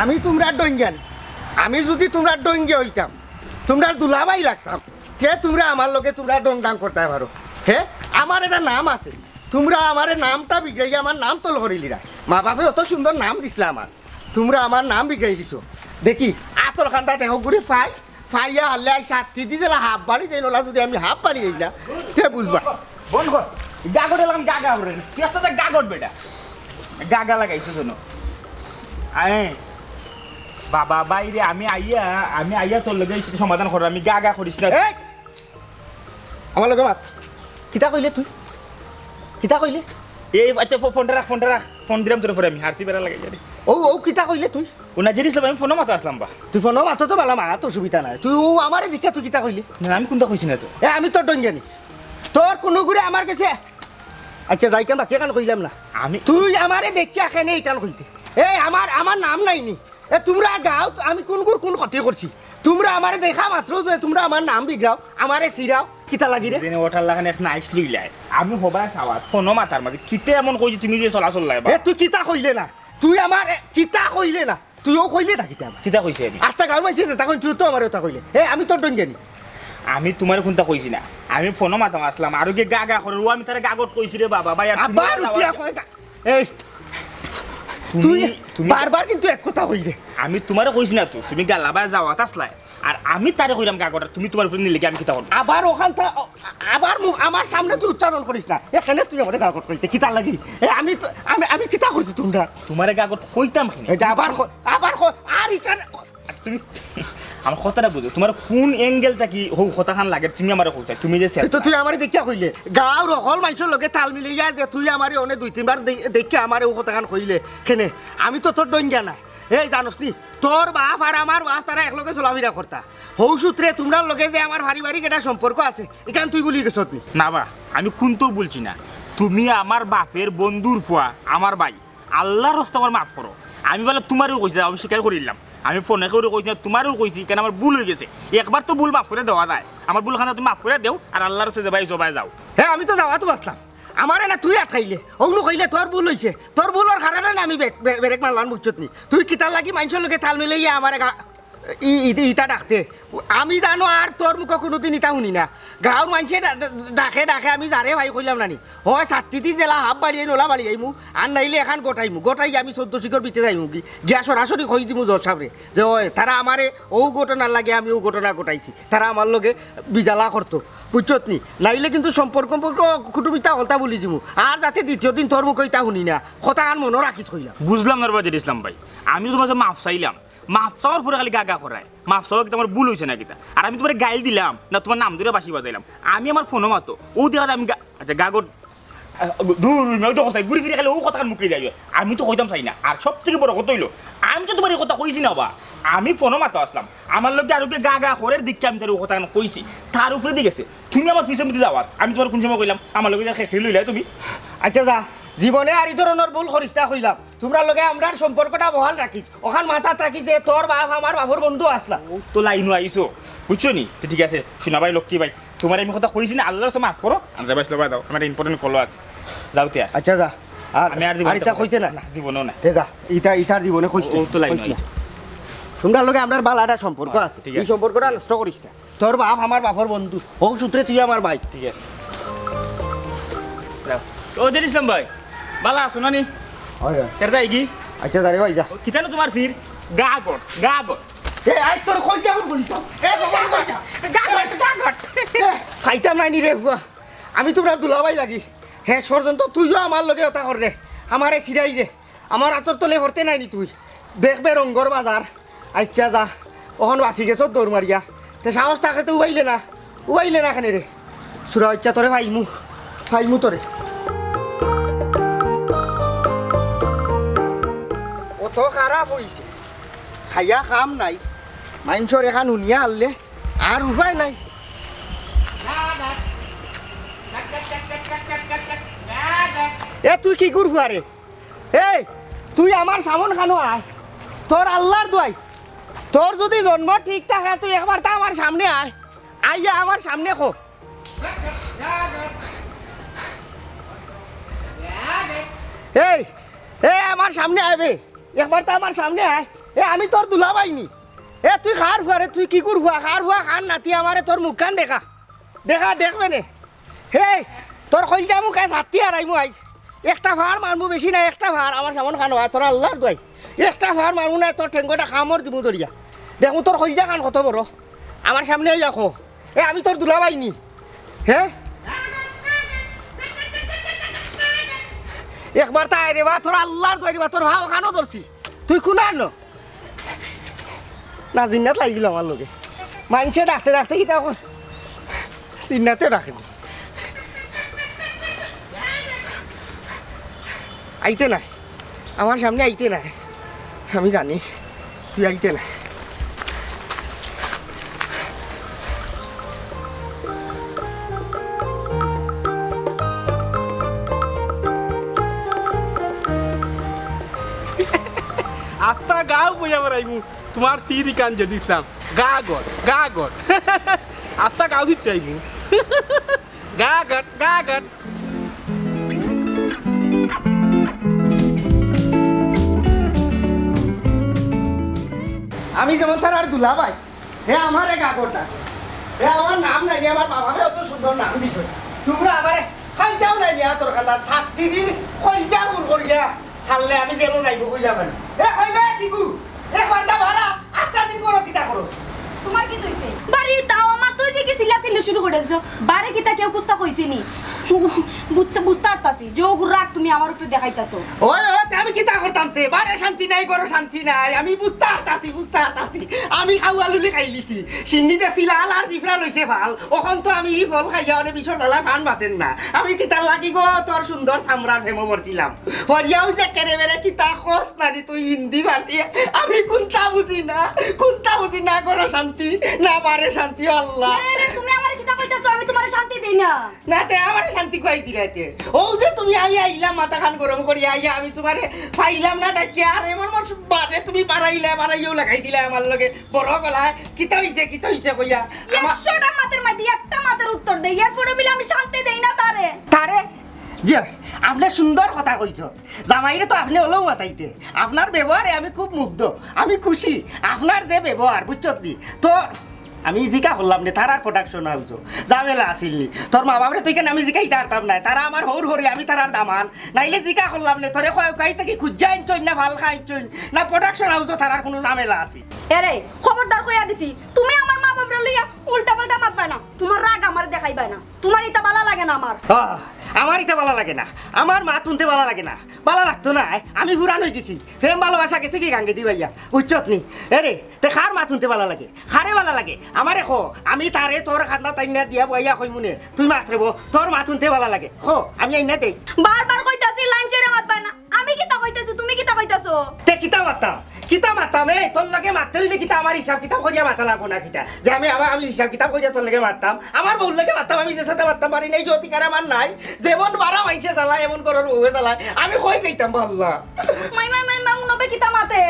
আমি তোমরা ডঙ্গান আমি যদি তোমরা ডঙ্গে হইতাম তোমরা দুলাভাই লাগতাম তে তোমরা আমার লগে তোমরা ডং ডাং করতে পারো হে আমার একটা নাম আছে তোমরা আমার নামটা বিগড়াই আমার নাম তো লহরিলিরা মা বাপে অত সুন্দর নাম দিছিল আমার তোমরা আমার নাম বিগড়াই দিছো দেখি আতর খান্ডা দেখো ঘুরে ফাইয়া হারলে সাথী দি দিলা হাফ বাড়ি দেই নলা যদি আমি হাফ বাড়ি যাই না তে বুঝবা বল কর গাগট এলাম গাগা হরে কেসটা গাগট বেটা গাগা লাগাইছো শোনো আয় বাবা বাইরে আমি আইয়া তোর লগে সমাধান কর আমি গাগা করিস না আমার লগে মাত কিতা কইলে তুই কিতা কইলে এই আচ্ছা ফোনটা রাখ ফোন দিলাম তোর পরে আমি হারতি বেড়া লাগাই যাই ও কিতা কইলে তুই ওনা জিনিস আমি ফোনও মাথা আসলাম বা তুই ফোনও মাথা তো বালা মা তোর সুবিধা নাই তুই ও আমারে দিকে তুই কিতা কইলি না আমি কোনটা কইছি না তো আমি তোর ডঙ্গানি তোর কোনো ঘুরে আমার কাছে আচ্ছা যাই কেন বাকি কান কইলাম না আমি তুই আমারে দেখিয়া কেন এই কান কইতে এই আমার নাম নাইনি তোমরা গাও আমি কোন ক্ষতি করছি তোমরা আমারে দেখা মাত্র তোমরা আমার নাম বিগড়াও আমারে সিরাও কিতা লাগি রে দিনে ওঠার লাগানে এক নাইস লইলাই আমি হবাই সাওয়া ফোনও মাথার মাঝে কিতে এমন কইছি তুমি যে চলাচল লাইবা তুই কিতা কইলে না তুই আমার কিতা কইলে না তুইও কইলে না কিতা কইছি আমি আস্তা গাও মানছিস তখন তুই তো আমারে কথা কইলে আমি তোর ডঙ্গানি আমি তোমার কোনটা কইছি না আমি ফোনও মাথা আসলাম আর কি গাগা করে আমি তারে গাগট কইছি রে বাবা ভাই আবার উঠিয়া কই এই তুই বারবার কিন্তু এক কথা কইবে আমি তোমারে কইছি না তো তুমি গালাবা যাওয়া তাসলাই আর আমি তারে কইলাম গাগট তুমি তোমার উপর নিলে আমি কিতা করব আবার ওখানটা আবার আমার সামনে তুই উচ্চারণ করিস না এখানে তুই আমারে গাগট কইতে কিতা লাগি আমি কিতা করছি তোমরা তোমারে গাগট কইতাম কিনা এটা আবার আর ইকান তুমি আমার কথাটা বুঝো তোমার কোন অ্যাঙ্গেলটা কি হো কথাখান লাগে তুমি আমারে কইছ তুমি যে তো তুই আমারে দেখিয়া কইলে গাঁও রকল মানুষের লগে তাল মিলিয়া যে তুই আমারে অনেক দুই তিনবার দেখিয়া আমারে ও কথাখান কইলে কেনে আমি তো তোর ডঙ্গা না এই জানোস নি তোর বাপ আর আমার বাপ তারা একলগে চলাফেরা করতা হৌ সূত্রে তোমরা লগে যে আমার পারিবারিক একটা সম্পর্ক আছে এখান তুই বলি গেছত নি না বা আমি কোনটো বলছি না তুমি আমার বাপের বন্ধুর ফুয়া আমার ভাই আল্লাহর রাস্তা আমার মাফ করো আমি বলে তোমারও কইছি আমি স্বীকার করিলাম আমি ফোনে করে কইছি না তোমারও কইছি কেন আমার ভুল হয়ে গেছে একবার তো ভুল মাফ করে দেওয়া যায় আমার ভুল খানা তুমি মাফ করে দেও আর আল্লাহর কাছে যাবাই সবাই যাও হ্যাঁ আমি তো যাওয়া তো আসলাম আমারে না তুই আটকাইলে অগ্নু কইলে তোর ভুল হইছে তোর ভুলের কারণে না আমি ব্রেক মারলাম বুঝছত নি তুই কিতার লাগি মানুষের লোকে তাল মিলাইয়া আমারে ইটা ডাকতে আমি জানো আর তোর মুখ কোনোদিন ইটা শুনি না গাঁৱৰ মানুষে ডাকে আমি যারে ভাই কইলাম নানি হয় ছাত্রীতি জেলা হাফ বাড়িয়ে নোলা বাড়ি যাইমু আর নাইলে এখন গোটাই আমি 14 শিখর বিতে যাইমু কি গিয়া সরাসরি কই দিমু জজ সাহেবরে যে ওই তারা আমারে ও ঘটনার লাগে আমি ও ঘটনা ঘটাইছি তারা আমার লগে বিজালা করতো বুঝছত নি নাইলে কিন্তু সম্পর্ক কুটুমিতা হলতা বলি দিমু আর যাতে দ্বিতীয় দিন তোর মুখ ইটা শুনি না কথা আর মনে রাখিস কইলাম বুঝলাম নরবাজির ইসলাম ভাই আমি তোমার মাফ চাইলাম মাফ চাওয়ার পরে খালি গাগা করায় মাফ চাওয়া তোমার ভুল হয়েছে না কিতা আর আমি তোমার গাইল দিলাম না তোমার নাম ধরে বাসি বাজাইলাম আমি আমার ফোনও মাতো ও দেখা আমি আচ্ছা গাগর ঘুরে ফিরে খালি ও কথা মুখে যাই আমি তো কইতাম চাই না আর সব থেকে বড় কথা হইলো আমি তো তোমার এই কথা কইছি না বা আমি ফোনও মাতো আসলাম আমার লোক আর গাগা করের দিককে আমি তার ও কথা কইছি তার উপরে দিয়ে গেছে তুমি আমার পিছনে মধ্যে যাওয়ার আমি তোমার কোন সময় কইলাম আমার লোক খেয়ে লইলে তুমি আচ্ছা যা জীবনে আর এই ধরনের ভুল করিস না কইলাম তোমরা লগে আমরার সম্পর্কটা বহাল রাখিস ওখান মাথাত রাখিস যে তোর বাপ আমার বাপর বন্ধু আসলা ও তো লাইনও আইসো বুঝছো নি তো ঠিক আছে শোনা ভাই লক্ষ্মী ভাই তোমার আমি কথা কইছি না আল্লাহর কাছে মাফ করো আমি যাবাই লবাই দাও আমার ইম্পর্টেন্ট কল আছে যাও তে আচ্ছা যা আর আমি আর ইটা কইতে না জীবনও না তে যা ইটার জীবনে কইছ ও তো লাইন আইসো তোমরা লগে আমরার বালাটা সম্পর্ক আছে এই সম্পর্কটা নষ্ট করিস না তোর বাপ আমার বাপর বন্ধু ও সূত্রে তুই আমার ভাই ঠিক আছে যাও ও জেন ইসলাম ভাই বালা শোনা নি হয় কেরদা ইগি আচ্ছা দাঁড়ে ভাই যা কিতানো তোমার ফির গাগট এ আই তোর কই যাবো বলিস এ বাবা কই যা গাগট ফাইতাম নাই নি রে বুয়া আমি তোমরা দুলাভাই লাগি হে পর্যন্ত তুইও আমার লগে ওটা কর রে আমারে সিরাই রে আমার হাতর তলে ভরতে নাই নি তুই দেখবে রঙ্গর বাজার আচ্ছা যা ওখান বাঁচি গেছ দৌড় মারিয়া তে সাহস থাকে তো উবাইলে না খানে রে সুরা ইচ্ছা তোরে ফাইমু তোরে অত খারাপ হয়েছে খাইয়া খাম নাই মানুষের এখান শুনিয়া আনলে আর উপায় নাই এ তুই কি করবো আরে এই তুই আমার সামন খানো আয় তোর আল্লাহর দোয়াই তোর যদি জন্ম ঠিক থাকে তুই একবার তা আমার সামনে আয় আইয়া আমার সামনে খো এই আমার সামনে আইবে একবার তা আমার সামনে আয় এ আমি তোর দুলা পাইনি এ তুই খার হুয়ারে তুই কি কর হুয়া খার হুয়া খান নাতি আমারে তোর মুখখান দেখা দেখা দেখবে নে হে তোর কইলটা মুখ আজ হাতি হারাইমু আইস একটা ভার মারমু বেশি না একটা ভার আমার সামন খান হয় তোর আল্লাহর দোয়াই একটা ভার মারমু না তোর ঠেঙ্গটা খামর দিমু দরিয়া দেখো তোর কইলটা খান কত বড় আমার সামনে দেখো এ আমি তোর দুলা পাইনি হ্যাঁ একবার তাই রে বা তোর আল্লাহর দোয়াই রে বা তোর ভাও খানো ধরছি তুই কোনার না জিন্নাত লাগিল আমার লোকে মানুষে ডাকতে ডাকতে কি তখন চিন্নাতেও রাখেনি আইতে নাই আমার সামনে আইতে নাই আমি জানি তুই আইতে নাই আস্তা গাও বইয়া বেড়াইমু তোমার তিরি কান যদি ইসলাম গাগট গাগট আস্তা গাও দিতে চাইমু গাগট গাগট আমি যেমন তার আর দুলা ভাই হে আমার এক আগরটা হে আমার নাম নাই নি আমার বাবারে অত সুন্দর নাম দিছ তোমরা আমারে খাইতাও নাই নিয়া তোর কান্দা থাকতি দিন কইজা উর করিয়া হারলে আমি যেমন যাইব কইলা মানে এ কইবে কিকু এ ঘন্টা ভাড়া আস্তা দিন করো কিটা করো তোমার কি হইছে বাড়ি তাও আমার তুই যে কি চিল্লা শুরু করে দিছো বারে কিটা কেউ কুস্তা কইছিনি বুঝতে পারতাছি যে ওগুর রাগ তুমি আমার উপরে দেখাইতাছো ওই ওই আমি কিটা করতাম তে বারে শান্তি নাই করো শান্তি নাই আমি বুঝতে পারতাছি আমি খাওয়া লুলি খাই লিছি সিন্নিতে সিলাল আর জিফরা লইছে ভাল ওখন তো আমি ফল খাইয়া অনেক বিশর ডালা ফান বাঁচেন না আমি কিটা লাগি গো তোর সুন্দর সামরার ফেমো পড়ছিলাম হরিয়াও যে কেড়ে বেড়ে কিটা খোঁজ নানি তুই হিন্দি পারছি আমি কোনটা বুঝি না করো শান্তি না পারে শান্তি আল্লাহ তুমি আমার কিটা কইতাছো আমি তোমারে শান্তি দেই না না তে আমার শান্তি কই দিলাইতে ও যে তুমি আমি আইলাম মাথা খান গরম করি আইয়া আমি তোমারে পাইলাম না ডাকি আর এমন মোর বারে তুমি বাড়াইও লাগাই দিলা আমার লগে বড় গলা কিতা হইছে কইয়া 100টা মাতের মাঝে একটা মাতের উত্তর দেই এরপরে বলে আমি শান্তি দেই না তারে যে আপনি সুন্দর কথা কইছ জামাইরে তো আপনি হলেও মাতাইতে আপনার ব্যবহারে আমি খুব মুগ্ধ আমি খুশি আপনার যে ব্যবহার বুঝছনি তো আমি জিকা করলাম নে তার প্রোডাকশন হাউসও ঝামেলা আসিলনি তোর মা বাবরে তুই কেন আমি জিকাই তারতাম না তারা আমার হৌর হরে আমি তারার দামান নাইলে জিকা করলাম নে তোরে কাই থেকে খুঁজা আনছই না ভাল খাইছই না প্রোডাকশন হাউসও তারার কোনো ঝামেলা আছে এরে খবরদার কইয়া দিছি তুমি আমার মা বাপরে লইয়া উল্টা পাল্টা মাতবা না তোমার রাগ আমার দেখাইবা না তোমার ইতা ভালো লাগে না আমার ইতা ভালো লাগে না আমার মা তুনতে ভালো লাগে না ভালো লাগতো না আমি হুরান হয়ে গেছি প্রেম ভালোবাসা গেছে কি গাঙ্গে দি ভাইয়া বুঝছত নি এরে তে খার মা তুনতে ভালো লাগে খারে ভালো লাগে আমারে খো আমি তারে তোর খান্না তাইনা দিয়া বইয়া কই মুনে তুই মাত্রব তোর মা তুনতে ভালো লাগে খো আমি আইনা দেই বারবার কইতাছি লাইন ছেড়ে মাতবা না আমি কিতা কইতাছি তুমি কিতা কইতাছো তে কিতা মারতাম এই তোর লগে মারতে হইলে কিতা আমার হিসাব কিতাব করিয়া মাথা লাগবো না কিতা যে আমি হিসাব কিতাব করিয়া তোর লগে মারতাম আমার বউর লগে মারতাম আমি যে সাথে মারতাম পারি নাই যে অধিকার আমার নাই যেমন বাড়া মাইছে জ্বালায় এমন করার বউয়ে জ্বালায় আমি কই যাইতাম আল্লাহ মাই উনবে কিতা মাতে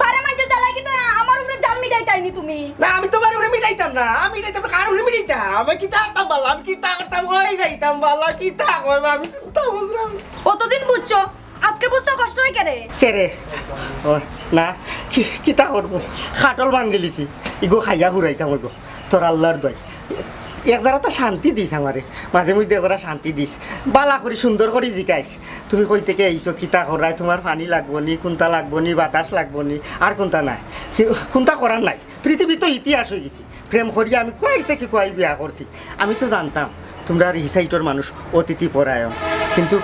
বারে মাইছে জ্বালাই কিতা আমার উপরে জাল মিটাইতাইনি তুমি না আমি তোমার উপরে মিটাইতাম না আমি কার উপরে মিটাইতাম আমি কিতা করতাম বাল্লা আমি কিতা করতাম কই যাইতাম বাল্লা কিতা কই আমি কিতা বুঝলাম অতদিন বুঝছো আজকে বুঝতে কষ্ট হয় কেরে ও না কিতা করবো খাটল ভাঙ্গিলিছি ইগো খাইয়া ঘুরাইতাম ওগো তোর আল্লাহর দয় এক যারা তো শান্তি দিস আমারে মাঝে মধ্যে যারা শান্তি দিস বালা করে সুন্দর করে জিকাইস তুমি কই থেকে আইছো কিতা করাই তোমার পানি লাগবো নি কোনটা লাগবো নি বাতাস লাগবো নি আর কোনটা নাই কোনটা করার নাই পৃথিবী তো ইতিহাস হয়ে গেছি প্রেম করিয়া আমি কই থেকে কই বিয়া করছি আমি তো জানতাম তোমরা আর হিসাইটর মানুষ অতিথি পরায়ণ কিন্তু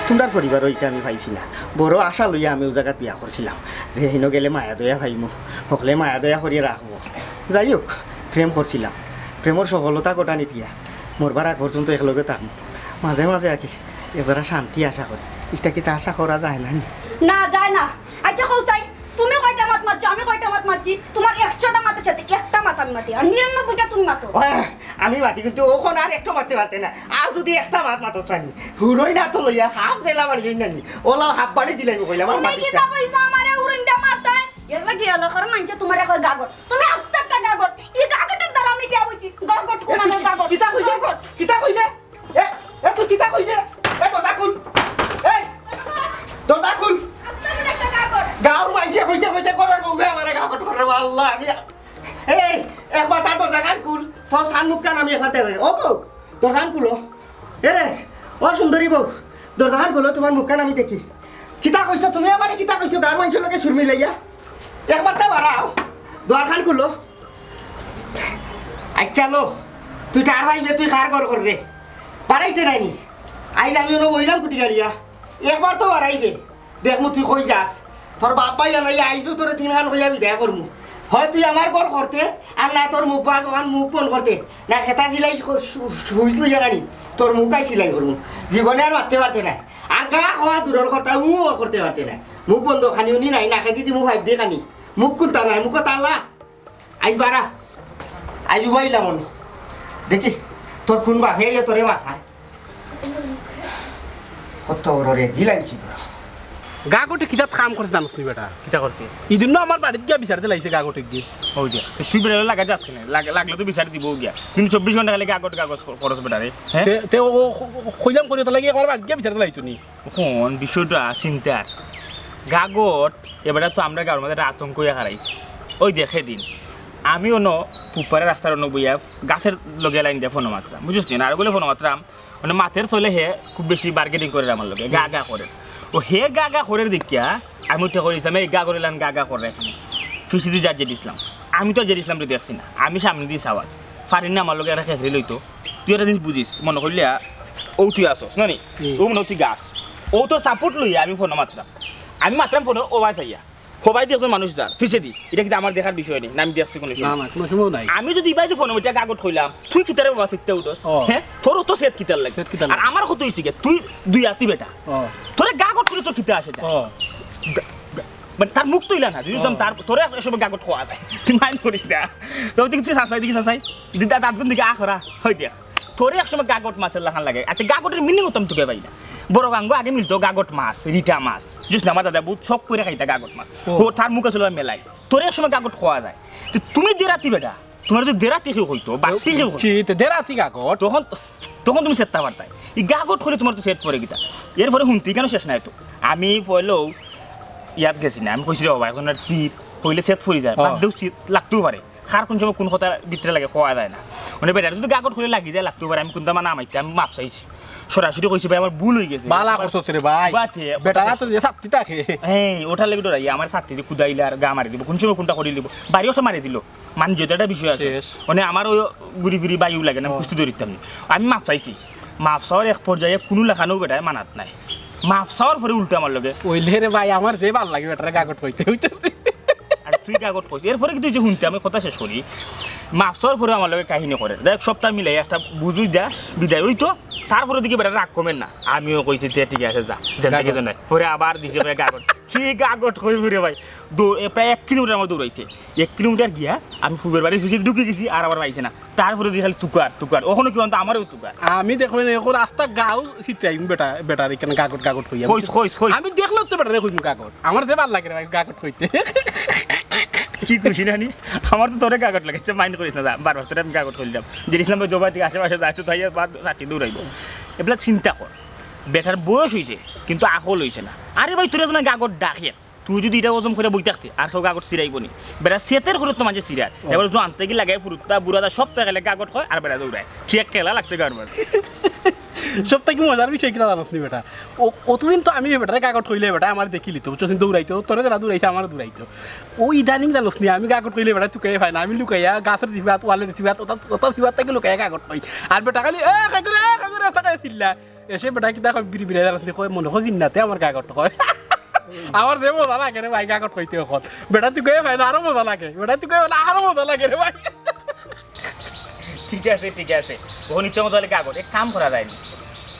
তোমরা পরিবার ওইটা আমি পাইছি না বড় আশা লইয়া আমি ও জায়গাত বিয়া করছিলাম যে হিনো গেলে মায়া দয়া ভাইমো সকলে মায়া দয়া করিয়া রাখবো যাই হোক প্রেম করছিলাম প্রেমর সফলতা গোটা নিতিয়া মরবার আগ পর্যন্ত একলগে থাকবো মাঝে মাঝে আর কি এবারে শান্তি আশা করি এটা কি তা আশা করা যায় না না যায় না আচ্ছা কৌসাই তুমি কয়টা মাত মারছো আমি কয়টা মাত মারছি তোমার 100টা মাতের সাথে একটা মাত আমি মাতি আর 99টা তুমি মাতো আমি মাতি কিন্তু ওখানে আর একটা মারতে পারতে না আর যদি একটা মাত মাতো জানি হুরই না তো লইয়া হাফ জেলা বাড়ি নানি ওলা হাফ বাড়ি দিলাই কইলাম আমার তুমি কি তা কইছো আমারে উড়িন্দা মারতে এলা কি হলো কারণ মানছে তোমার এখন গাগট তুমি আস্তে একটা গাগট এই গাগটের দ্বারা আমি কি বলছি গাগট কোনানো গাগট কিতা কইলে এ তুই কিতা কইলে এ তো ডাকুল এই তো ডাকুল একটা গাগট গাঁর মানছে কইতে করার বউকে আমার আল্লাহ এই একবার তার দরজা খান কুল তোর সান মুখ কান আমি একবার দেবে ও বউ তোর খান কুলো এ রে ও সুন্দরী বউ দরজা খান কুলো তোমার মুখ কান আমি দেখি কিতা কইছো তুমি আমারে কিতা কইছো গার মানুষের লোকে সুর মিলাইয়া একবার তা বাড়াও দোয়ার খান কুলো আচ্ছা লো তুই কার ভাইবে তুই কার ঘর কর রে বাড়াইতে নাইনি আইলে আমি ওনো বইলাম কুটি গাড়িয়া একবার তো বাড়াইবে দেখমু তুই কই যাস তোর বাপ ভাই নাই আইজো তোরে তিন খান কইয়া বিদায় করমু হয় তুই আমার ঘর করতে আর না তোর মুখ বাস ওখান মুখ বন করতে না খেতা সিলাই শুইছিল জানি তোর মুখ আই সিলাই করমু জীবনে আর মারতে পারতে না আর গা খাওয়া দূরের কর্তা মুও করতে পারতে না মুখ বন্ধ খানি উনি নাই না খেতে মুখ হাইপ দিয়ে খানি মুখ খুলতা নাই মুখ তাল্লা আই বারা আই জুবাইলাম দেখি তোর কোন বাপ হে তোরে বাসায় কত বড় রে জিলাইছি তোরা গাগটে কিতাব কাম করছে জানোস নি বেটা কিতা করছে এই জন্য আমার বাড়িতে গিয়া বিচারতে লাগছে গাগটে গিয়ে ওই যে তুই বেড়ে লাগা যাস কেন লাগলে তো বিচার দিব গিয়া কিন্তু 24 ঘন্টা খালি কাগজ কাগজ খরচ বেটা রে হ্যাঁ তে ও কইলাম করে তো লাগে আমার বাড়িতে গিয়া বিচারতে লাগতো নি কোন বিষয়টা চিন্তার গাগট এবারে তো আমরা গাঁর মধ্যে আতঙ্ক হয়ে হারাইছি ওই দেখে দিন আমিও ন ফুপারে রাস্তার অন্য বইয়া গাছের লগে লাইন দিয়ে ফোন মাত্রাম বুঝছিস না আর বলে ফোন মাত্রাম মানে মাথের চলে হে খুব বেশি বার্গেটিং করে আমার লগে গা গা করে ও হে গা গা করে দেখিয়া আমি উঠে করেছিলাম এই গা করিলাম গা গা করে এখানে ফিসিদি যার জেড ইসলাম আমি তো জেড ইসলাম দেখছি না আমি সামনে দিয়ে সাওয়াজ পারিন না আমার লগে একটা খেসরি লইতো তুই একটা জিনিস বুঝিস মনে করলিয়া ও তুই আসস না নি ও মনে তুই গাছ ও তো সাপোর্ট লইয়া আমি ফোন মাত্রাম আমি মাত্রাম ফোন ও বাই চাইয়া সবাই দেখছেন মানুষ যার ফিসে দি এটা কিন্তু আমার দেখার বিষয় নেই আমি দেখছি কোনো সময় নাই আমি যদি ইবাই ফোন ওইটা কাগজ কইলাম তুই কিতারে বাবা শিখতে উঠস হ্যাঁ তোর তো সেট কিতার লাগে আর আমার কত হইছে তুই দুই আতি বেটা তোরে কাগজ করে তো কিতা আসে মানে তার মুখ তুইলা না যদি তার তোরে এসব কাগজ খোয়া যায় তুই মাইন্ড করিস না তবে দেখছি সাসাই দেখি সাসাই দিদা তার দিকে আখরা হই দিয়া তোরে একসময় গাগট মাছের লাখান লাগে আচ্ছা গাগটের মিনিং হতাম তোকে পাই না বড় গাঙ্গ আগে মিলতো গাগট মাছ রিটা মাছ বুঝছ না আমার দাদা বহুত শখ করে খাইতা গাগট মাছ ও তার মুখে চলে মেলাই তোরে একসময় গাগট খোয়া যায় তুমি দেরাতি বেটা তোমার যদি দেরাতি কেউ হইতো বাড়তি কেউ দেরাতি গাগট তখন তখন তুমি সেটটা পারতাই এই গাগট করে তোমার তো সেট পরে গিতা এরপরে শুনতি কেন শেষ নাই তো আমি পয়লেও ইয়াত গেছি না আমি কইছি রে বাবা এখন আর শীত হইলে সেট ফুরি যায় বাদেও শীত লাগতেও পারে খার কোন সময় কোন কথা ভিতরে লাগে খোয়া যায় না মানে বেটা যদি গাগট খুলে লাগি যায় লাগতেও পারে আমি কোনটা মানে আমাইতে আমি মাপ চাইছি সরাসরি কইছি ভাই আমার ভুল হয়ে গেছে বালা করছস রে ভাই বেটা তো যে ছাত্রী থাকে এই ওঠার লাগি ডরাই আমার ছাত্রী দিয়ে কুদাইলে আর গা মারি দিব কোন সময় কোনটা করে দিব বাড়িও তো মারি দিল মানে যেটা একটা বিষয় আছে মানে আমার ওই গুড়ি গুড়ি বায়ু লাগে না কুস্তি ধরিতাম আমি মাপ চাইছি মাপ চাওয়ার এক পর্যায়ে কোনো লেখানো বেটায় মানাত নাই মাপ চাওয়ার পরে উল্টো আমার লগে ওইলে রে ভাই আমার যে ভাল লাগে বেটারে গাগট কইতে আর তুই কাগজ কইছি এরপরে কিন্তু যে শুনতে আমি কথা শেষ করি মাপ চাওয়ার পরে আমার লগে কাহিনী করে দেখ সপ্তাহ মিলাই একটা বুঝুই দেয়া বিদায় ওই তো তারপরে দিকে বেটা রাগ কমেন না আমিও কইছি ঠিক আছে যা যেতে জানাই পরে আবার দিছে গাগট কি গাগট কইব রে ভাই প্রায় 1 কিলোমিটার আমার দৌড়াইছে 1 কিলোমিটার গিয়া আমি ফুবের বাড়ি ফিসে ঢুকে গেছি আর আবার পাইছে না তারপরে দিয়ে খালি তুকার ওখানে কি বলতো আমারও তুকার আমি দেখো এখন রাস্তা গাও চিত্রাই বেটার এখানে গাগট গাগট কইয়া কই আমি দেখলো তো বেটারে কইমু গাগট আমার যে ভাল লাগে রে ভাই গাগট কইতে কি খুশি নানি আমার তো তোরে কাগজ লাগেছে মাইন্ড করিস না বারবার তোরে আমি কাগজ করলাম যে ইসলাম জবা থেকে আশেপাশে যাচ্ছে তাই সাথে দৌড়াইব এগুলা চিন্তা কর বেটার বয়স হয়েছে কিন্তু আকল হয়েছে না আরে ভাই তোরা যেন কাগজ ডাকে তুই যদি এটা ওজন করে বই থাকতে আর কেউ কাগজ চিরাইব নি বেটা সেতের করে তো মাঝে চিরার এবার জানতে কি লাগে ফুরুত্তা বুড়াদা সব পেগালে কাগজ হয় আর বেটা দৌড়ায় কি এক খেলা লাগছে গার্মেন্ট সব থেকে মজার বিষয় কিনা জানাস নি বেটা অতদিন তো আমি বেটারে কাগজ কইলে বেটা আমার দেখিলি তো চোখ দৌড়াইতো তোরে যারা দৌড়াইছে আমার দৌড়াইতো ও ইদানিং জানোস নি আমি কাগজ কইলে বেটা তুই পাই না আমি লুকাইয়া গাছের জিবাত ওয়ালের জিবাত ওটা জিবাত থেকে লুকাইয়া কাগজ পাই আর বেটা খালি কাগরে তাকাই ছিলা এসে বেটা কিতা কই বিড়ি বিড়ি জানাস কই মনে হয় জিন্নাতে আমার কাগজ কয় আমার যে মজা লাগে রে ভাই কাগজ কইতে এখন বেটা তুই কই পাই না আরো মজা লাগে বেটা তুই কই না আরো মজা লাগে রে ভাই ঠিক আছে ও নিচে মজা লাগে কাগজ এক কাম করা যায়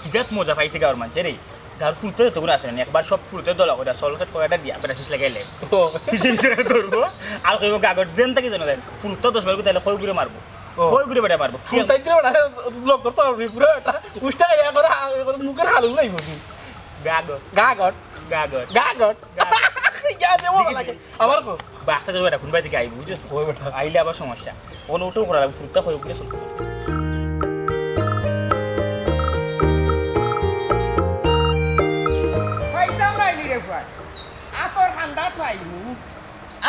কিজাত মজা পাইছে গাঁর মানুষের রে গাঁর ফুলতে তো কোনো আসে না একবার সব ফুলতে দলা করে সলকেট কয়টা দিয়া বেটা ফিস লাগাইলে ধরবো আর কইব কাগজ দেন থেকে জানা দেন ফুলতে 10 বার তাহলে কই ঘুরে মারবো কই ঘুরে বেটা মারবো ফুলতাই করে বেটা লোক করতে হবে পুরো এটা উষ্টা ইয়া করে মুখের হালু নাই বলি গাগট ইয়া যে মজা লাগে আমার কো বাচ্চা তো বেটা কোন বাড়ি থেকে আইব বুঝছ ওই বেটা আইলে আবার সমস্যা কোন ওটো করা লাগবে ফুলতে কই ঘুরে চলতে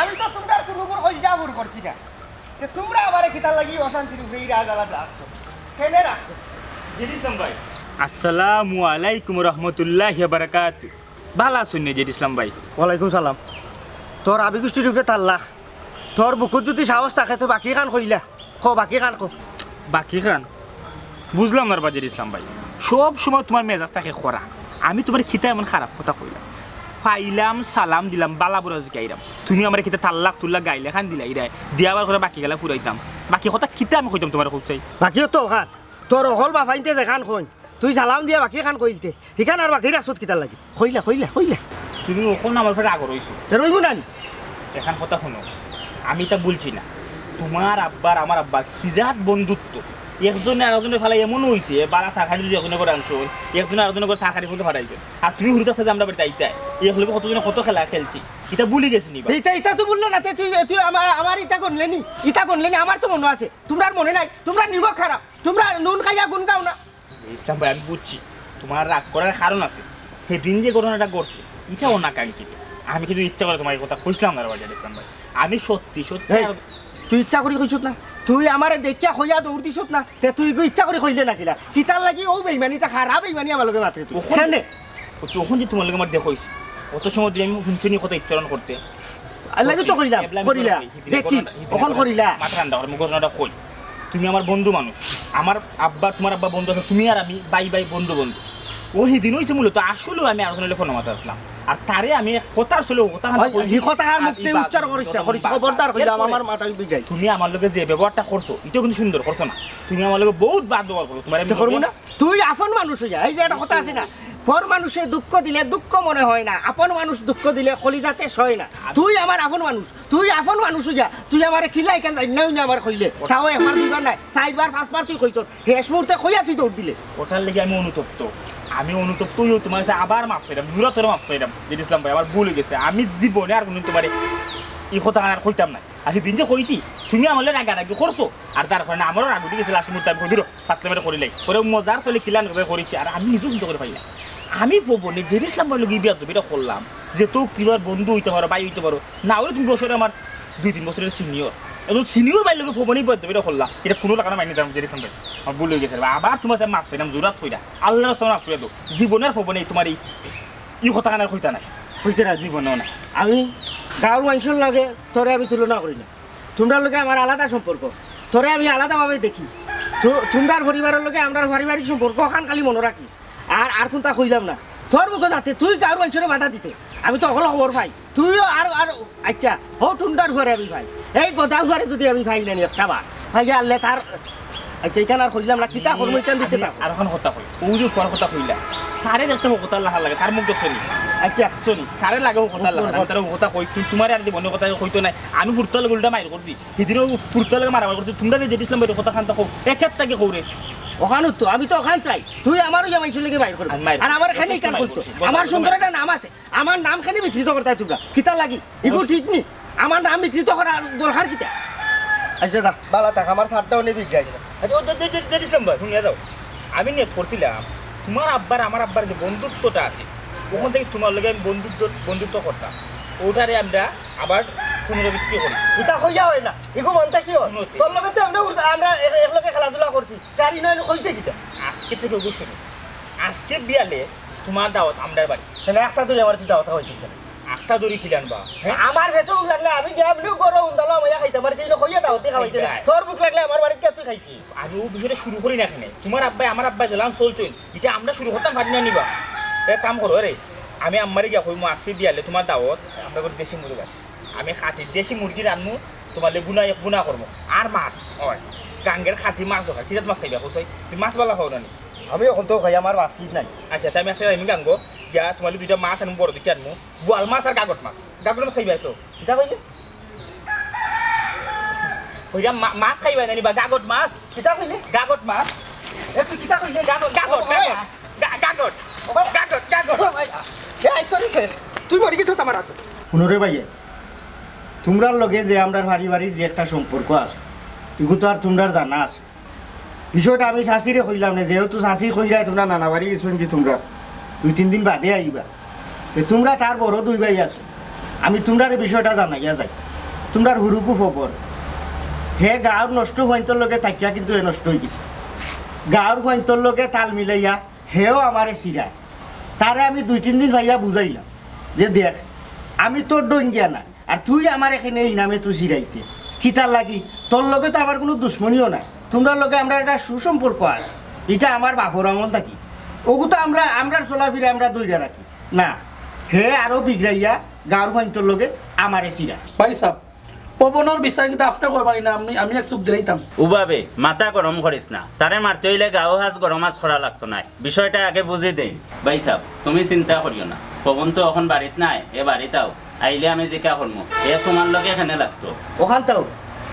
আমি তো তোমরা কোনো উপর কইজাবুর করছি না যে তোমরা আমারে কিতার লাগি অশান্তির উপরে রাজালা রাখছো কেনে রাখছো জেড ইসলাম ভাই আসসালামু আলাইকুম রহমতুল্লাহি ওয়া বারাকাতুহু ভালো আছেন জেড ইসলাম ভাই ওয়ালাইকুম সালাম তোর আবিগুষ্টির উপরে তাল্লাহ তোর বুকুর যদি সাহস থাকে তো বাকি কান কইলা বাকি কান বাকি খান বুঝলাম না বাজির ইসলাম ভাই সব সময় তোমার মেজাজ থাকে খরা আমি তোমার খিতা এমন খারাপ কথা কইলাম পাইলাম সালাম দিলাম বালা বড় গাইলাম তুমি আমার খিতা তাল্লাক তুল্লাক গাইলে খান দিলাই রে দিয়াবার করে বাকি গেলা ফুরাইতাম বাকি কথা খিতা আমি কইতাম তোমার কইছাই বাকিও তো খান তোর অকল বা ফাইনতে যে খান কইন তুই সালাম দিয়া বাকি খান কইলতে হিখান আর বাকি রাখছত কিতার লাগি কইলা কইলা কইলা তুমি ওখন আমার ফের আগর হইছো রইব নানি এখন কথা শুনো আমি তা বলছি না তোমার আব্বার আমার আব্বার খিজাত বন্ধুত্ব একজনে আরেকজনের ফেলা এমন হয়েছে বারা থাকারি যদি একজনে করে আনছো একজনে আরেকজনের করে থাকারি ফোনতে ফাটাইছো আর তুমি হুড়িতে আছে যে আমরা বাড়িতে আইতাই এগুলো কতজনে কত খেলা খেলছি এটা ভুলে গেছি নি এটা তো বললে না তুই তুই আমার ইটা করলেনি আমার তো মনে আছে তোমরা মনে নাই তোমরা নিমক খারাপ তোমরা নুন খাইয়া গুণ গাও না ইসলাম ভাই আমি বুঝছি তোমার রাগ করার কারণ আছে সেদিন যে ঘটনাটা করছে এটা অনাকাঙ্ক্ষিত আমি কিন্তু ইচ্ছা করে তোমার কথা কইছিলাম না বাজার ইসলাম ভাই আমি সত্যি সত্যি তুই ইচ্ছা করি কইছত না তুই আমারে দেখিয়া হইয়া দৌড় দিছত না তে তুই ইচ্ছা করে কইলে না কিলা কিতার লাগি ও বেইমানিটা খারাপ বেইমানি আমার লগে মাত্রে তুই কেনে তখন যে তোমার লগে আমার দেখইছি কত সময় দিয়ে আমি শুনছনি কথা উচ্চারণ করতে লাগে তো কইলা দেখি কখন করিলা মাথা ঠান্ডা করে ঘটনাটা কই তুমি আমার বন্ধু মানুষ আমার আব্বা তোমার আব্বা বন্ধু আছে তুমি আর আমি বাই বাই বন্ধু বন্ধু ওই দিন হইছে মূলত আসলে আমি আলোচনা ফোন মাথা আসলাম আর তারে আমি কথা আসলে কথা আর মুক্তি উচ্চারণ করিস খবরদার কইলা আমার মাথা বিজাই তুমি আমার লগে যে ব্যবহারটা করছো এটা কিন্তু সুন্দর করছো না তুমি আমার লগে বহুত বাদ ব্যবহার করছো তোমার আমি করব না তুই আপন মানুষ হইয়া এই যে একটা কথা আছে না পর মানুষে দুঃখ দিলে দুঃখ মনে হয় না আপন মানুষ দুঃখ দিলে কলিজাতে সয় না তুই আমার আপন মানুষ হইয়া তুই আমারে খিলাই কেন না আমার কইলে তাও আমার দিবার নাই চারবার পাঁচবার তুই কইছ শেষ মুহূর্তে কইয়া তুই দৌড় দিলে ওটার লেগে আমি অনুতপ্ত তুইও তোমার কাছে আবার মাফ চাইলাম জোরা তোর মাফ চাইলাম জেড ইসলাম ভাই আমার ভুল হয়ে গেছে আমি দিব না আর কোনদিন তোমার এই কথা আর কইতাম না আর সেদিন যে কইছি তুমি আমার রাগারাগি করছো আর তার কারণে আমারও রাগ উঠে গেছে লাস্ট মুহূর্তে আমি কই দিল পাতলা মেরে করিলাই করে মজার চলে কিলান করে করেছি আর আমি নিজেও চিন্তা করে পাইলাম আমি বলবো জেড ইসলাম ভাই লোক বিয়া এটা করলাম যে তো কিবার বন্ধু হইতে পারো ভাই হইতে পারো না হলে তুমি বছরে আমার 2-3 বছরের সিনিয়র এখন সিনিয়র ভাই লোকে ফোবনি এটা করলাম এটা কোনো টাকা মাইনে যাবো জেড ইসলাম ভাই আমার ভুল হয়ে গেছে আবার তোমার মাফ চাইলাম জোরাত কইরা আল্লাহর রাস্তা মাফ করে দাও জীবনের ফোবনি তোমার এই কথা কানার কইতা নাই হইতে না জীবনেও না আমি গাঁর মানুষের লগে তোরে আমি তুলনা করি না তোমরা লগে আমার আলাদা সম্পর্ক তোরে আমি আলাদাভাবে দেখি তোমরার পরিবারের লগে আমরা পারিবারিক সম্পর্ক ওখান খালি মনে রাখিস আর কোনটা কইলাম না তোর মুখে যাতে তুই গাঁর মানুষের বাধা দিতে আমি তো অকল খবর পাই তুইও আর আচ্ছা হো টুন্ডার ঘরে আমি ভাই এই গদা ঘরে যদি আমি ভাই নানি একটা বার ভাই আনলে তার আচ্ছা এখানে আর কইলাম না কিতা করবো এখানে দিতে থাকো আর এখন কথা কই ও যে ফর কথা কইলা তারে দেখতে কথা লাগা লাগে তার মুখ দেখছনি আচ্ছা শুনি তারে লাগে কথা লাগা তার কথা কই তোমার আর জীবনের কথা কইতো নাই আমি ফুরতাল গুলটা মাইর করছি সেদিনও ফুরতাল মারামার করছি তোমরা যে জেড ইসলাম ভাই কথা খান তাকো একের থেকে কৌরে ওখানে তো আমি তো ওখান চাই তুই আমারও যে মানুষের লেগে বাইর করবি আর আমার এখানে কেন করতো আমার সুন্দর একটা নাম আছে আমার নাম খানি বিকৃত করতে তোমরা কিতা লাগি এগুলো ঠিক নি আমার নাম বিকৃত করা দরকার কিতা আচ্ছা দা বালা থাক আমার সারটাও নেই বিক যাই জেড ইসলাম ভাই শুনিয়া যাও আমি নিয়ে করছিলাম তোমার আব্বার আমার আব্বার যে বন্ধুত্বটা আছে ওখান থেকে তোমার লগে আমি বন্ধুত্ব করতাম ওটারে আমরা আবার পুনরাবৃত্তি করি এটা কইয়া হয় না এগো মনটা কি হয় তোর লগে তো আমরা একলগে খেলাধুলা করছি তারি নয় কইতে কিতা আজকে থেকে অবশ্যই আজকে বিয়ালে তোমার দাওয়াত আমরার বাড়ি তাহলে একটা তো আমার দাওয়াত হইছে একটা দড়ি খিলান বা আমার ভেতর লাগলে আমি গেবলিও গরম উন্দালা মাইয়া খাইতে পারি তুই কইয়া দাওতে খাইতে তোর বুক লাগলে আমার বাড়িতে তুই খাইতি আমি ও বিষয়টা শুরু করি না এখানে তোমার আব্বাই আমার আব্বাই গেলাম চলছেন এটা আমরা শুরু করতাম পারি না নিবা এক কাম করো রে আমি আমারে গিয়া কইমু আজকে বিয়ালে তোমার দাওয়াত আমরা করে দেশি মুরগি আছে আমি খাঁটি দেশি মুরগি রান্নু তোমার বুনা করবো আর মাছ হয় গাঙ্গের খাঁটি মাছ দরকার কি মাছ খাইবা কইছাই তুমি মাছ বালা খাও না আমি এখন তো খাই আমার বাসি নাই আচ্ছা তাই আমি আসলে আমি গাঙ্গো গিয়া তোমার দুইটা মাছ আনবো বড় দুইটা আনবো বোয়াল মাছ আর গাগট মাছ খাইবা তো কিতা কইলে কইরা মাছ খাইবা না নিবা গাগট মাছ কিতা কইলে গাগট মাছ তুই কিতা কইলে গাগট গাগট গাগট গাগট গাগট এই তোরি শেষ তুই মরি গেছ আমার হাতে শুনরে ভাইয়া তোমরার লগে যে আমরা পারিবারিক যে একটা সম্পর্ক আছে এগুলো তো আর তোমরা জানা আছে বিষয়টা আমি শাশিরে কইলাম না যেহেতু শাশি কইলাই তোমরা নানা বাড়ি গেছো কি তোমরা 2-3 দিন বাদে আইবা তোমরা তার বড় দুই ভাই আছো আমি তোমরার এই বিষয়টা জানাইয়া যাই তোমরার হুরুকু খবর হে গাঁৱৰ নষ্ট হোৱাইন্তর লগে থাকিয়া কিন্তু এ নষ্ট হয়ে গেছে গাঁৱৰ হোৱাইন্তর লগে তাল মিলাইয়া হেও আমারে চিরায় তারে আমি 2-3 দিন ভাইয়া বুঝাইলাম যে দেখ আমি তোর ডঙ্গিয়া না আর তুই আমার এখানে এই নামে তুই চিরাইতে কিতার লাগি তোর লগে তো আমার কোনো দুশ্মনীও নাই তোমরা লগে আমরা একটা সুসম্পর্ক আছে এটা আমার বাপর আমল থাকি ওগু তো আমরা চলাফিরে আমরা দইরা রাখি না হে আরো বিগড়াইয়া গাঁৱৰ হোৱাইন্তর লগে আমারে চিরায় ভাই সাহেব পবনের বিচার কিন্তু আপনি করবানি না আমি এক চুপ দিলাইতাম উবাবে মাথা গরম করিস না তারে মারতে হইলে গাও হাজ গরম হাজ করা লাগতো না বিষয়টা আগে বুঝে দেই ভাই সাহেব তুমি চিন্তা করিও না পবন তো এখন বাড়িত নাই এ বাড়িতাও আইলে আমি জিকা করবো এ তোমার লগে এখানে লাগতো ওখান তাও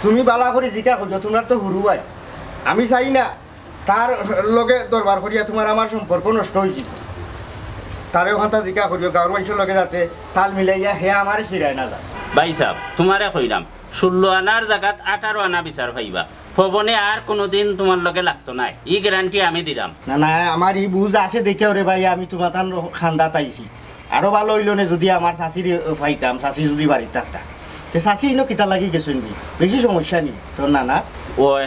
তুমি বালা করে জিকা করছো তোমার তো হুরুবাই আমি চাই না তার লগে দরবার করিয়া তোমার আমার সম্পর্ক নষ্ট হয়েছে তারে ওখানটা জিকা করিও গাঁৱৰ মানুষের লগে যাতে তাল মিলাইয়া হে আমারে চিরায় না যায় ভাই সাহেব তোমারে কইলাম 16 আনার জায়গাত 18 আনা বিচার পাইবা পবনে আর কোনোদিন তোমার লগে লাগতো না এই গ্যারান্টি আমি দিলাম না না আমার এই বুঝ আছে দেখে ওরে ভাই আমি তোমার তান খান্দাত আইছি আরো ভালো হইল না যদি আমার শাশির পাইতাম শাশি যদি বাড়িতে থাকতাম তো শাশি ইনো কিতা লাগি গেছেন বেশি সমস্যা নেই তোর নানা ওই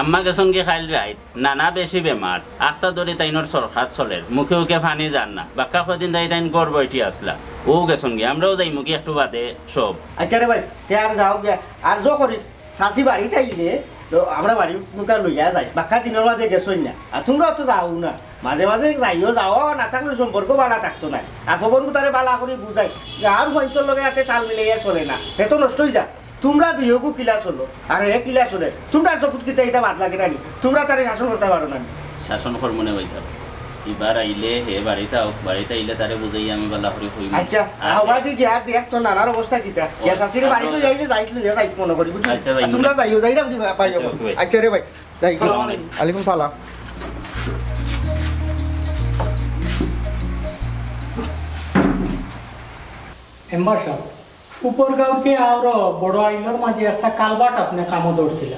আম্মা গেছন কি খাইল রাইত নানা বেশি বেমার আখতা ধরে তাইনোর সরকার চলের মুখে মুখে ফানি যান না বাক্কা কদিন তাই তাইন গর্ব এটি আসলা ও গেছন কি আমরাও যাই মুখে একটু বাদে সব আচ্ছা রে ভাই তে আর যাও গে আর যো করিস শাশি বাড়িতে আইলে তো আমরা বাড়ি মুখা লইয়া যাই বাক্কা দিনের মাঝে গেছই না আর তোমরা তো যাও না মাঝে মাঝে যাইও যাও না থাকলে সম্পর্ক বালা থাকতো না আর খবর তারে বালা করে বুঝাই আর হয়তো লগে হাতে তাল মিলাইয়া চলে না এত নষ্ট হয়ে যা তোমরা দুইকু কিলা চলো আর হে কিলা চলে তোমরা চকুত কিতা এটা বাদ লাগে নানি তোমরা তারে শাসন করতে পারো না শাসন কর্মনে ভাই সাহেব এবার আইলে হে বাড়িতে আইলে তারে বুঝাই আমি বালা করে কইব আচ্ছা আওয়াজি কি আর দেখ তো নানার অবস্থা কিতা ইয়া শাশির বাড়িতে যাইলে যাইছিল যে যাইছ মনে করি বুঝলি আচ্ছা, যাই। তোমরা যাইও যাইরাম দি পাইও আচ্ছা, ভাই। আচ্ছা রে ভাই যাই আসসালামু আলাইকুম। আলাইকুম সালাম মেম্বার সাহেব উপরগাঁওকে আর বড় আইলর মাঝে একটা কালবাট আপনি কামো ধরছিল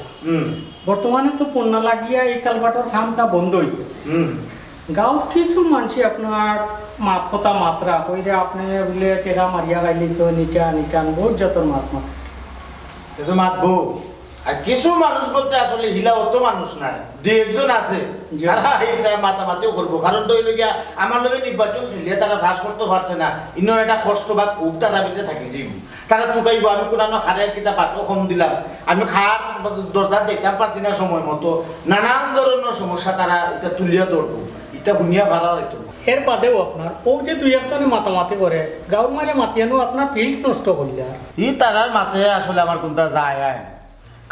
বর্তমানে তো পণ্য লাগিয়া এই কালবাটর কামটা বন্ধ হয়ে গেছে গাঁও কিছু মানুষ আপনার মাত কথা মাত্রা কইরে আপনি বলে টেকা মারিয়া গাইলিছ নিকান বহুত যতন মাত মাত তো মাতবো আর কিছু মানুষ বলতে আসলে হিলা অত মানুষ নাই দুই একজন আছে যারা এটা মাতামাতিও করবো কারণ তো গিয়া আমার লগে নির্বাচন খেলিয়ে তারা ভাস করতে পারছে না ইন্নর একটা কষ্ট বা খুব তারা ভিতরে থাকিছি তারা টুকাইব আমি কোনানো খারের কিতা পাঠও কম দিলাম আমি খার দরজা যেতাম পারছি না সময় মতো নানান ধরনের সমস্যা তারা এটা তুলিয়া ধরবো এটা শুনিয়া ভাড়া লাগতো এর বাদেও আপনার ও যে দুই একজনে মাতামাতি করে গাঁওর মাঝে মাতিয়ানো আপনার ফিল্ড নষ্ট করলে আর ই তারার মাথায় আসলে আমার কোনটা যায় আয়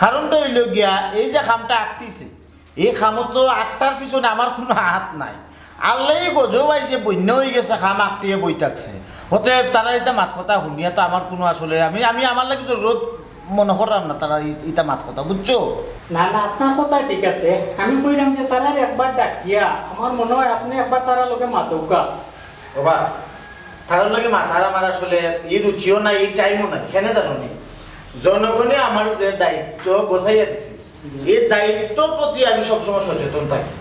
কারণটা হইল গিয়া এই যে খামটা আঁকতিছে এই খামত তো আঁকতার পিছনে আমার কোনো হাত নাই আল্লাহ গজও পাইছে বন্য হয়ে গেছে খাম আঁকতিয়ে বই থাকছে অতএব তারা এটা মাত কথা শুনিয়া তো আমার কোনো আসলে আমি আমার লাগে রোদ মনে করাম না তারা এটা মাত কথা বুঝছো না না আপনার কথা ঠিক আছে আমি কইলাম যে তারা একবার ডাকিয়া আমার মনে হয় আপনি একবার তারা লোকে মাতৌকা বাবা তার লাগে মাথার আমার আসলে এই রুচিও নাই এই টাইমও নাই কেন জানো নি জনগণে আমার যে দায়িত্ব গোছাইয়া দিছে এই দায়িত্বর প্রতি আমি সবসময় সচেতন থাকি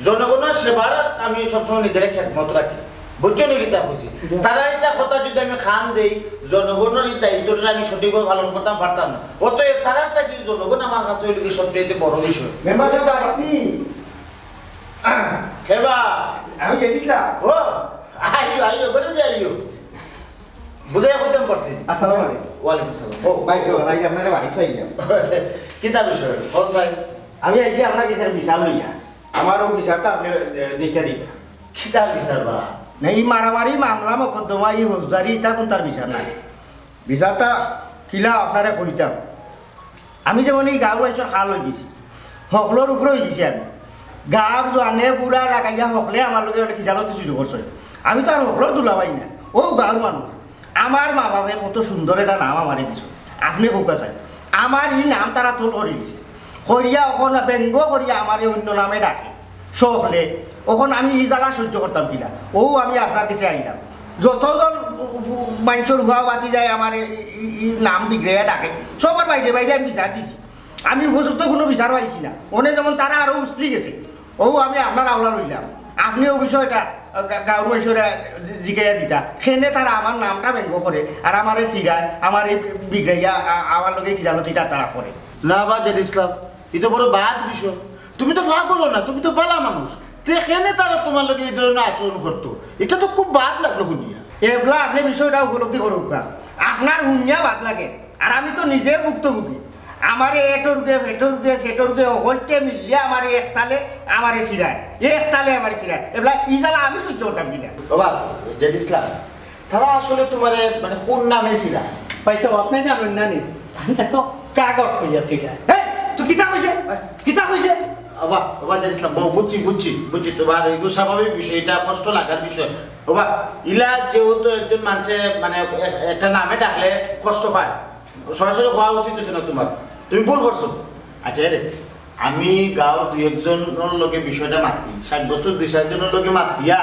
জনগণের সেবার আমি সবসময় নিজের খেদমত রাখি বুঝছো নি গীতা বুঝি তারা এটা কথা যদি আমি খান দেই জনগণের এই দায়িত্বটা আমি সঠিকভাবে পালন করতাম পারতাম না অতএব তারা থাকি জনগণ আমার কাছে হইল কি সবচেয়ে বড় বিষয় মেম্বার সাহেব আসি খেবা আমি জানিসলা ও আইও করে দিয়ে আইও বুঝাইয়া করতাম পারছি আসসালামু আলাইকুম ওয়ালাইকুম সালাম ও ভাই কেউ লাগে আপনারা বাড়ি থই যাও কিতা বিষয় কোন সাহেব আমি আইছি আপনার কিছু বিচার লইয়া আমারও বিচারটা আপনি দেখে দিবা কিতার বিচার বা না এই মারামারি মামলা মকদ্দমা এই হজদারি এটা কোন তার বিচার নাই বিচারটা কিলা আপনারা কইতাম আমি যেমন এই গাঁও বাইছর খাল হয়ে গেছি সকলের উপরে হয়ে গেছি আমি গাঁর জোয়ানে বুড়া লাগাইয়া সকলে আমার লগে অনেক কিজালতে শুরু করছে আমি তো আর সকলেও দুলাবাই না ও গাঁর মানুষ আমার মা বাবা কত সুন্দর একটা নাম আমারে দিছ আপনি কোকা চাই আমার এই নাম তারা তোল করে দিছে করিয়া ওখান ব্যঙ্গ করিয়া আমার অন্য নামে ডাকে সকলে ওখান আমি ই জ্বালা সহ্য করতাম কিনা ও আমি আপনার কাছে আইলাম যতজন মানুষের হুয়া বাতি যায় আমার নাম বিগ্রেয়া ডাকে সবার বাইরে বাইরে আমি বিচার দিছি আমি উপযুক্ত কোনো বিচার পাইছি না ওনে যেমন তারা আরও উছলি গেছে ও আমি আপনার আওলা লইলাম আপনিও বিষয়টা গাঁর মানুষরা জিগাইয়া দিতা সেনে তারা আমার নামটা ব্যঙ্গ করে আর আমারে সিগায় আমার এই বিগাইয়া আমার লগে কি জানো তিটা তারা করে না বা জেদ ইসলাম এটা বড় বাদ বিষয় তুমি তো পাগল না তুমি তো বালা মানুষ সেখানে তারা তোমার লগে এই ধরনের আচরণ করতো এটা তো খুব বাদ লাগলো শুনিয়া এবলা আপনি বিষয়টা উপলব্ধি করুক আপনার হুনিয়া বাদ লাগে আর আমি তো নিজে ভুক্তভোগী আমার এটরকে ফেটরকে সেটরকে হইতে মিললে আমার একতালে আমার সিরায় একতালে আমার সিরায় এবলা ইজালা আমি সহ্য করতাম কিনা বাবা জেদ ইসলাম তারা আসলে তোমার মানে কোন নামে ছিল পয়সা আপনি জানেন না নি আমি তো কাগজ হইয়াছি এই তুই কিতা হইছে বাবা বাবা জেদ ইসলাম বুঝছি তোমার এগুলো স্বাভাবিক বিষয় এটা কষ্ট লাগার বিষয় বাবা ইলা যেহেতু একজন মানুষে মানে একটা নামে ডাকলে কষ্ট পায় সরাসরি হওয়া উচিত হচ্ছে না তোমার তুমি ভুল করছো আচ্ছা রে আমি গাঁও দুই একজনের লোকে বিষয়টা মাতি 60 বছর 2-4 লোকে মাতিয়া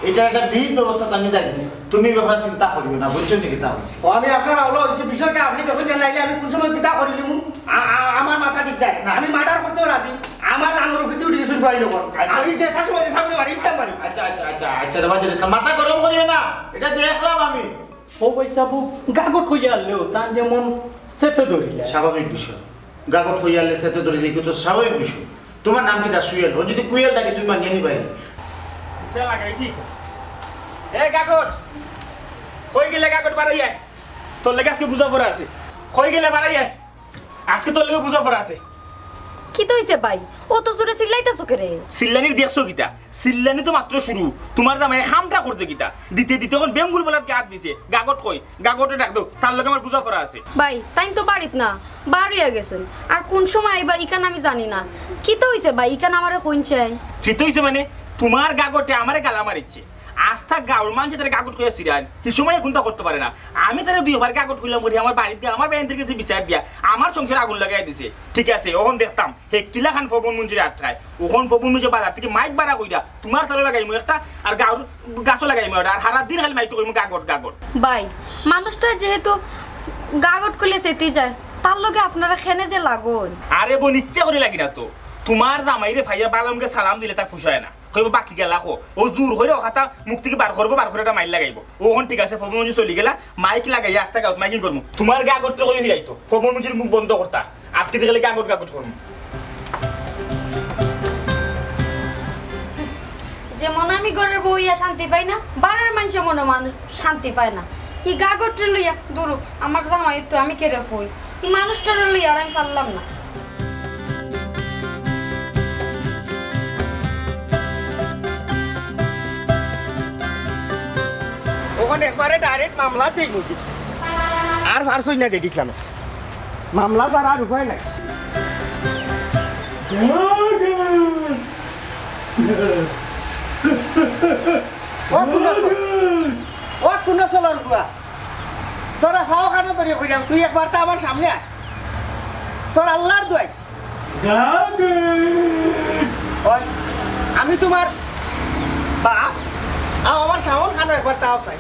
এটা একটা বিহিত ব্যবস্থা আমি জানি তুমি ব্যাপারে চিন্তা করিও না বুঝছো নাকি তা হয়েছে আমি আপনার আলো হয়েছে বিষয়টা আপনি যখন জানাইলে আমি কোন সময় কিতা করিলি আমার মাথা ঠিক দেয় না আমি মার্ডার করতেও রাজি আমার আঙুর ভিতরে উঠে গেছেন ফাইল আমি যে সময় সামনে বাড়ি দিতাম পারি আচ্ছা বাবা ইসলাম মাথা গরম করিও না এটা দেখলাম আমি ও পয়সা গাগট হইয়া আনলেও তার যেমন সেতে ধরিলে স্বাভাবিক বিষয় গাগট হইয়ালে সেতে ধরে যাই তো স্বাভাবিক বিষয় তোমার নাম কি দা সুয়েল ও যদি কুয়েল থাকে তুমি মানিয়ে নিবাই লাগাইছি এ গাগট কই গেলে গাগট বাড়াই আয় তোর লেগে আজকে বুঝা পড়া আছে কই গেলে বাড়াই আয় আজকে তোর লেগে বুঝা পড়া আছে কি তো হইছে ভাই ও তো জোরে চিল্লাইতাছো কেরে সিল্লানির দেখছো গীতা সিল্লানি তো মাত্র শুরু তোমার দামে খামটা করছে গীতা দিতে এখন বেঙ্গুল বলার হাত দিছে গাগট কই গাগটে ডাক দাও তার লগে আমার বুঝা পড়া আছে ভাই তাই তো বাড়িত না বাড়িয়া গেছেন আর কোন সময় আইবা ইকান আমি জানি না কি তো হইছে ভাই ইকান আমারে কইছেন ঠিক হইছে মানে তোমার গাগটে আমারে গালা মারিচ্ছে আস্থা গাউল মানছে তারা গাগট কইয়া সিরান এই সময় গুনতা করতে পারে না আমি তারা দুইবার গাগট কইলাম বলি আমার বাড়িতে আমার বাইন থেকে বিচার দিয়া আমার সংসারে আগুন লাগাই দিছে ঠিক আছে ওখান দেখতাম হে কিলা খান ফবন মঞ্জিরে আটকায় ওখান ফবন মঞ্জিরে বাজার থেকে মাইক বাড়া কইরা তোমার তারা লাগাইমু একটা আর গাউর গাছও লাগাইমু আর সারা দিন খালি মাইক কইমু গাগট ভাই মানুষটা যেহেতু গাগট কইলে সেতি যায় তার লগে আপনারা খেনে যে লাগুন আরে বোন ইচ্ছা করে লাগি না তো তোমার জামাইরে ভাইয়া বালামকে সালাম দিলে তার ফুসায় না কইব বাকি গেলা কো ও জোর হইরে ওখাতা মুখ থেকে বার করবো বার করে একটা মাইল লাগাইব ওখন ঠিক আছে ফবন মঞ্জি চলি গেলা মাইক লাগাই আস্তে গাউত মাইকিং করবো তোমার গাগটটা কই হিরাইতো ফবন মঞ্জির মুখ বন্ধ করতা আজকে দেখলে গাগট করবো যেমন আমি ঘরের বউইয়া শান্তি পাই না বাড়ির মানুষের মনে মানুষ শান্তি পায় না এই গাগটটা লইয়া দূরু আমার জামাই তো আমি কেড়ে কই এই মানুষটার লইয়া আর আমি পারলাম না ওখানে একবারে ডাইরেক্ট মামলা চাই মুদি আর ফারছই না দেখিছিলাম মামলা ছাড়া আর উপায় নাই ও কোন চলার বুয়া তোরা খাওয়া খানো তরি কইরাম তুই একবার তো আমার সামনে আয় তোর আল্লাহর দোয়াই ওই আমি তোমার বাপ আমার সামন খানো একবার তাও চাই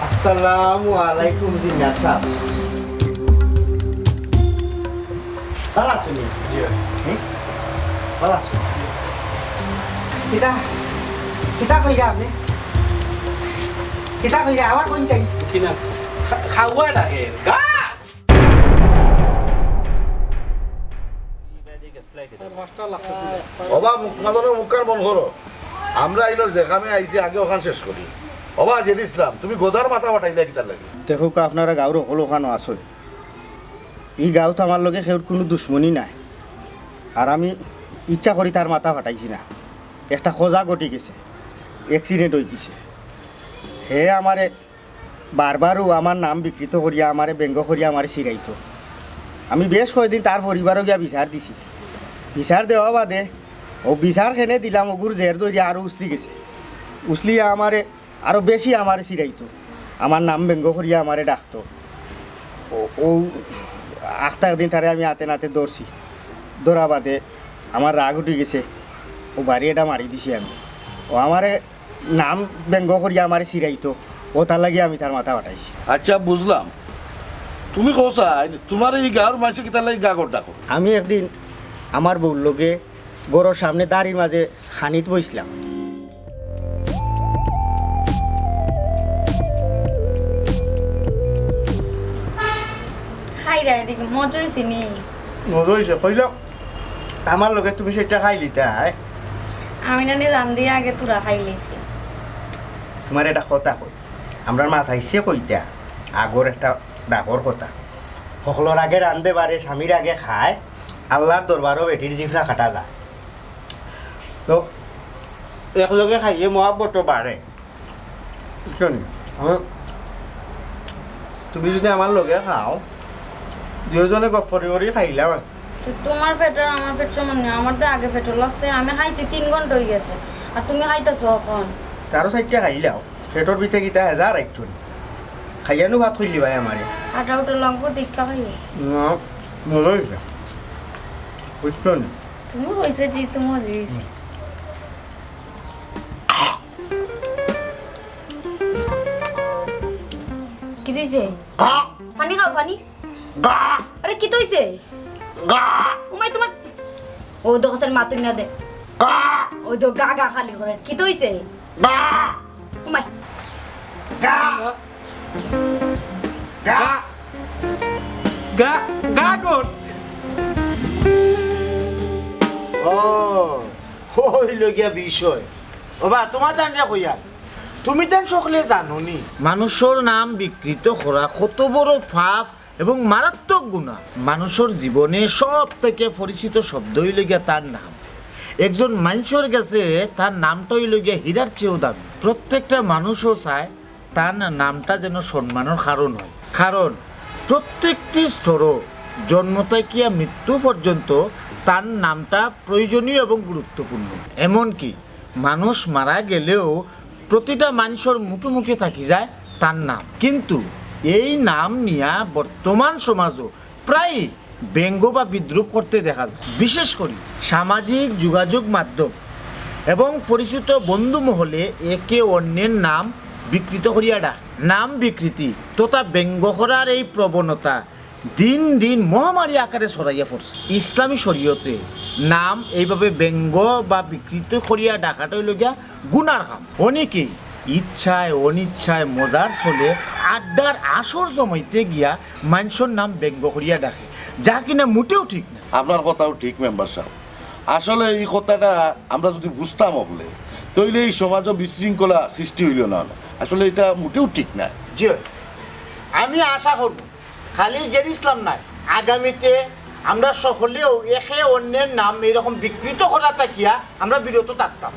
আসসালামু আলাইকুম জিন্নাত সাহেব ভালো আছো নি ভালো আছো কিতা কইরা আপনি কিতা কইরা আমার কোন চাই না খাওয়া লাগে অবা মুখমাদনের মুখকার মন করো আমরা আইলো যেখানে আইছি আগে ওখান শেষ করি অবা জেদ ইসলাম তুমি গোদার মাথা বাটাইলে কিতার লাগে দেখো আপনারা গাঁর সকল ওখানো আসো এই গাঁত আমার লগে সেউর কোনো দুশ্মনী নাই আর আমি ইচ্ছা করি তার মাথা ফাটাইছি না একটা খোঁজা ঘটি গেছে অ্যাক্সিডেন্ট হয়ে গেছে হে আমারে বারবারও আমার নাম বিকৃত করিয়া আমারে ব্যঙ্গ করিয়া আমারে শিখাইতো আমি বেশ কয়েকদিন তার পরিবারও গিয়া বিচার দিছি বিচার দেওয়া বাদে ও বিচার খেনে দিলাম ওগুর জের দরিয়া আরও উছলি গেছে উছলিয়া আমারে আরও বেশি আমারে শিখাইতো আমার নাম ব্যঙ্গ করিয়া আমারে ডাকতো ও আখটা একদিন তারে আমি হাতে নাতে দৌড়ছি, দৌড়া বাদে আমার রাগ উঠে গেছে, ও বাড়ি এটা মারি দিছি আমি। ও আমারে নাম ব্যঙ্গ করিয়া আমারে চিরাইতো, ও তার লাগে আমি তার মাথা বাটাইছি। আচ্ছা বুঝলাম, তুমি কোসা তোমার এই গাঁর মানুষ কি তার লাগে গাগর ডাকো? আমি একদিন আমার বউর লোকে গরুর সামনে দাঁড়ির মাঝে খানিত বইছিলাম। খাই রে দেখি মজা হয়েছে নি। মজা হয়েছে কইলাম আমার লোকে তুমি সেটা খাইলি তাই। আমি না রান্ধি আগে তোরা খাই লেছি। তোমার এটা কথা কই, আমরা মাছ আইসে কইতা আগর একটা ডাকর কথা, সকলের আগে রান্ধে পারে, স্বামীর আগে খায়, আল্লাহর দরবারও বেটির জিফরা কাটা যায়। তো একলগে খাইয়ে মহাব্বত বাড়ে, বুঝছো নি? তুমি যদি আমার লগে খাও, দুজনে গফরি করে খাইলাম আর কি। তো তোমার পেটের আমার পেট সমান নেই, আমার তো আগে পেট্রোল লাগছে, আমি খাইছি 3 ঘন্টা হয়ে গেছে, আর তুমি খাইতেছো এখন। তারও সাইডটা খাইলাও, পেটর ভিতরে গীতা হাজার একজন খাইয়ানো ভাত খুললি ভাই আমারে। আটা উঠে লাগবো দীক্ষা খাইও। মজা হয়েছে, বুঝছো নি? তুমি হয়েছে যে তুমি মজা হয়েছে। কি দিয়েছে? পানি খাও পানি। আরে কি তৈছে? উমাই তোমার ও দোকানের মাতুই না দে। ওই তো গা গা খালি করে কি তৈছে? উমাই গাগট ও হইল গিয়া বিষয়। ওবা তোমার জানিয়া কইয়া তুমি তেন সকলে জানো নি মানুষের নাম বিকৃত করা কত বড় পাপ এবং মারাত্মক গুনাহ। মানুষের জীবনে সব থেকে পরিচিত শব্দ হইল গিয়া তার নাম। একজন মানুষের কাছে তার নামটা হইল গিয়া হীরার চেয়েও দামি। প্রত্যেকটা মানুষও চায় তার নামটা যেন সম্মানের কারণ হয়, কারণ প্রত্যেকটি স্তর জন্ম থেকে মৃত্যু পর্যন্ত তার নামটা প্রয়োজনীয় এবং গুরুত্বপূর্ণ। এমনকি মানুষ মারা গেলেও প্রতিটা মানুষের মুখে মুখে থাকি যায় তার নাম। কিন্তু এই নাম নিয়ে বর্তমান সমাজও প্রায় ব্যঙ্গ বা বিদ্রুপ করতে দেখা যায়, বিশেষ করে সামাজিক যোগাযোগ মাধ্যম এবং পরিচিত বন্ধু মহলে একে অন্যের নাম বিকৃত করিয়া ডাক। নাম বিকৃতি তথা ব্যঙ্গ করার এই প্রবণতা দিন দিন মহামারী আকারে ছড়াইয়া পড়ছে। ইসলামী শরীয়তে নাম এইভাবে ব্যঙ্গ বা বিকৃত করিয়া ডাকাটা হইল গিয়া গুনার কাম। অনেকেই ইচ্ছায় অনিচ্ছায় মজার চলে আড্ডার আসর জমাইতে গিয়া মানুষের নাম ব্যঙ্গ করিয়া ডাকে, যা কিনা মোটেও ঠিক না। আপনার কথাও ঠিক মেম্বার সাহেব। আসলে এই কথাটা আমরা যদি বুঝতাম হলে তাইলে এই সমাজও বিশৃঙ্খলা সৃষ্টি হইল না। আসলে এটা মোটেও ঠিক না। জি আমি আশা করব খালি জের ইসলাম নাই, আগামীতে আমরা সকলেও একে অন্যের নাম এরকম বিকৃত করা থাকিয়া আমরা বিরত থাকতাম।